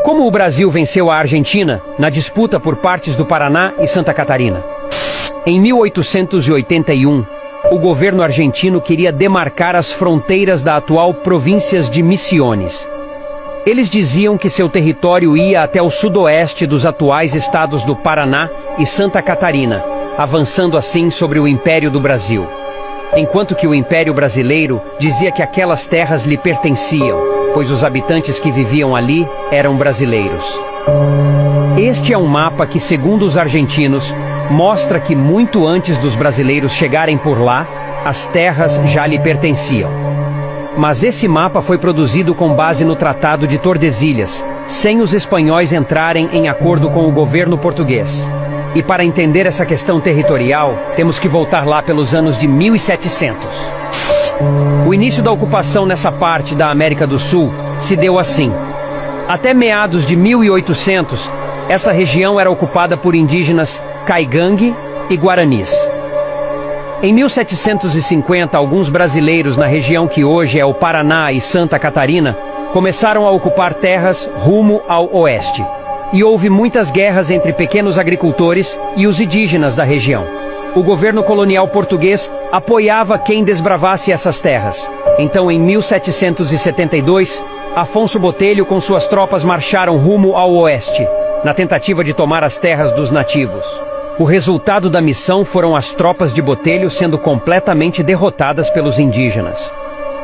Como o Brasil venceu a Argentina na disputa por partes do Paraná e Santa Catarina? Em 1881, o governo argentino queria demarcar as fronteiras da atual províncias de Misiones. Eles diziam que seu território ia até o sudoeste dos atuais estados do Paraná e Santa Catarina, avançando assim sobre o Império do Brasil. Enquanto que o Império Brasileiro dizia que aquelas terras lhe pertenciam, pois os habitantes que viviam ali eram brasileiros. Este é um mapa que, segundo os argentinos, mostra que muito antes dos brasileiros chegarem por lá, as terras já lhe pertenciam. Mas esse mapa foi produzido com base no Tratado de Tordesilhas, sem os espanhóis entrarem em acordo com o governo português. E para entender essa questão territorial, temos que voltar lá pelos anos de 1700. O início da ocupação nessa parte da América do Sul se deu assim. Até meados de 1800, essa região era ocupada por indígenas Caigangue e Guaranis. Em 1750, alguns brasileiros na região que hoje é o Paraná e Santa Catarina começaram a ocupar terras rumo ao oeste. E houve muitas guerras entre pequenos agricultores e os indígenas da região. O governo colonial português apoiava quem desbravasse essas terras. Então, em 1772, Afonso Botelho com suas tropas marcharam rumo ao oeste, na tentativa de tomar as terras dos nativos. O resultado da missão foram as tropas de Botelho sendo completamente derrotadas pelos indígenas.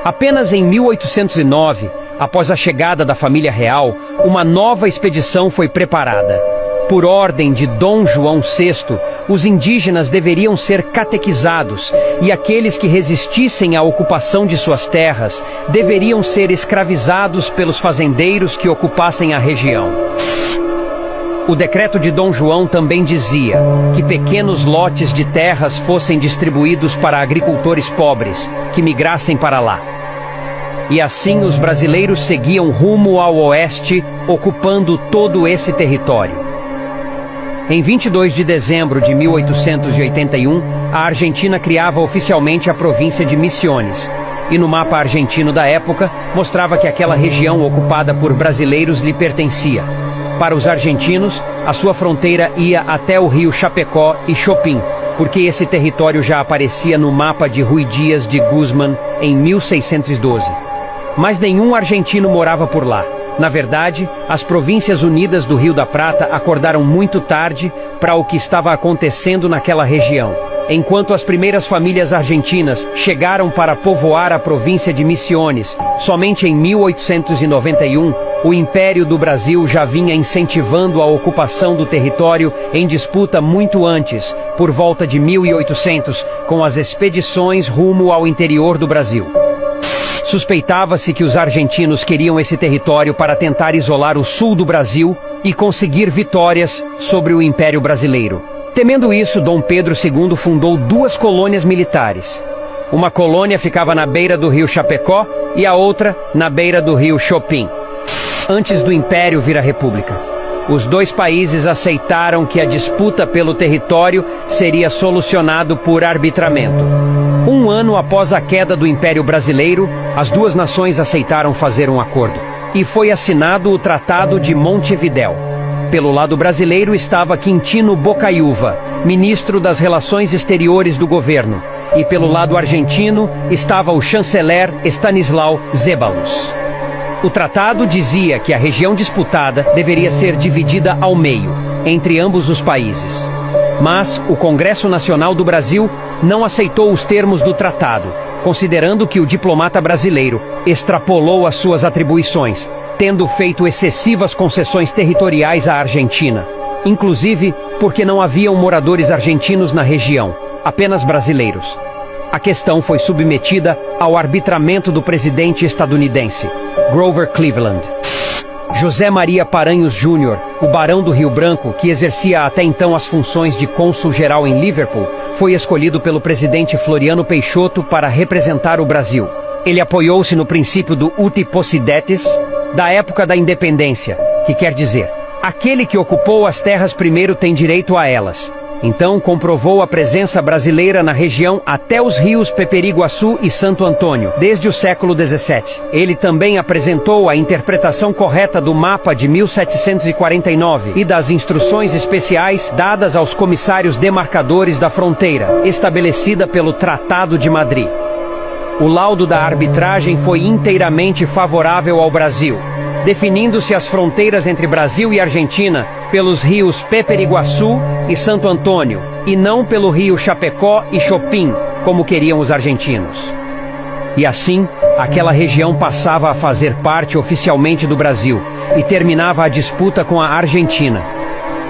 Apenas em 1809, após a chegada da família real, uma nova expedição foi preparada. Por ordem de Dom João VI, os indígenas deveriam ser catequizados e aqueles que resistissem à ocupação de suas terras deveriam ser escravizados pelos fazendeiros que ocupassem a região. O decreto de Dom João também dizia que pequenos lotes de terras fossem distribuídos para agricultores pobres que migrassem para lá. E assim os brasileiros seguiam rumo ao oeste, ocupando todo esse território. Em 22 de dezembro de 1881, a Argentina criava oficialmente a província de Misiones. E no mapa argentino da época, mostrava que aquela região ocupada por brasileiros lhe pertencia. Para os argentinos, a sua fronteira ia até o rio Chapecó e Chopin, porque esse território já aparecia no mapa de Ruy Dias de Guzmán em 1612. Mas nenhum argentino morava por lá. Na verdade, as Províncias Unidas do Rio da Prata acordaram muito tarde para o que estava acontecendo naquela região. Enquanto as primeiras famílias argentinas chegaram para povoar a província de Misiones, somente em 1891, o Império do Brasil já vinha incentivando a ocupação do território em disputa muito antes, por volta de 1800, com as expedições rumo ao interior do Brasil. Suspeitava-se que os argentinos queriam esse território para tentar isolar o sul do Brasil e conseguir vitórias sobre o Império Brasileiro. Temendo isso, Dom Pedro II fundou 2 colônias militares. Uma colônia ficava na beira do rio Chapecó e a outra na beira do rio Chopin. Antes do Império vir a República, os 2 países aceitaram que a disputa pelo território seria solucionado por arbitramento. 1 ano após a queda do Império Brasileiro, as 2 nações aceitaram fazer um acordo. E foi assinado o Tratado de Montevidéu. Pelo lado brasileiro estava Quintino Bocaiúva, ministro das Relações Exteriores do governo. E pelo lado argentino estava o chanceler Stanislau Zeballos. O tratado dizia que a região disputada deveria ser dividida ao meio, entre ambos os países. Mas o Congresso Nacional do Brasil não aceitou os termos do tratado, considerando que o diplomata brasileiro extrapolou as suas atribuições, tendo feito excessivas concessões territoriais à Argentina, inclusive porque não haviam moradores argentinos na região, apenas brasileiros. A questão foi submetida ao arbitramento do presidente estadunidense, Grover Cleveland. José Maria Paranhos Júnior, o Barão do Rio Branco, que exercia até então as funções de cônsul-geral em Liverpool, foi escolhido pelo presidente Floriano Peixoto para representar o Brasil. Ele apoiou-se no princípio do uti possidetis, da época da independência, que quer dizer, aquele que ocupou as terras primeiro tem direito a elas. Então comprovou a presença brasileira na região até os rios Peperiguaçu e Santo Antônio, desde o século XVII. Ele também apresentou a interpretação correta do mapa de 1749 e das instruções especiais dadas aos comissários demarcadores da fronteira, estabelecida pelo Tratado de Madrid. O laudo da arbitragem foi inteiramente favorável ao Brasil, definindo-se as fronteiras entre Brasil e Argentina pelos rios Peperiguaçu e Santo Antônio, e não pelo rio Chapecó e Chopin, como queriam os argentinos. E assim, aquela região passava a fazer parte oficialmente do Brasil e terminava a disputa com a Argentina.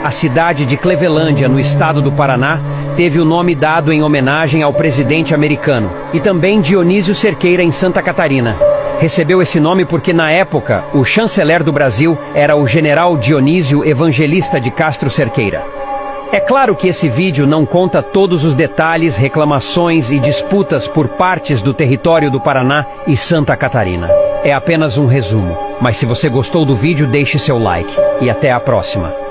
A cidade de Clevelândia, no estado do Paraná, teve o nome dado em homenagem ao presidente americano, e também Dionísio Cerqueira, em Santa Catarina. Recebeu esse nome porque, na época, o chanceler do Brasil era o general Dionísio Evangelista de Castro Cerqueira. É claro que esse vídeo não conta todos os detalhes, reclamações e disputas por partes do território do Paraná e Santa Catarina. É apenas um resumo, mas se você gostou do vídeo, deixe seu like. E até a próxima.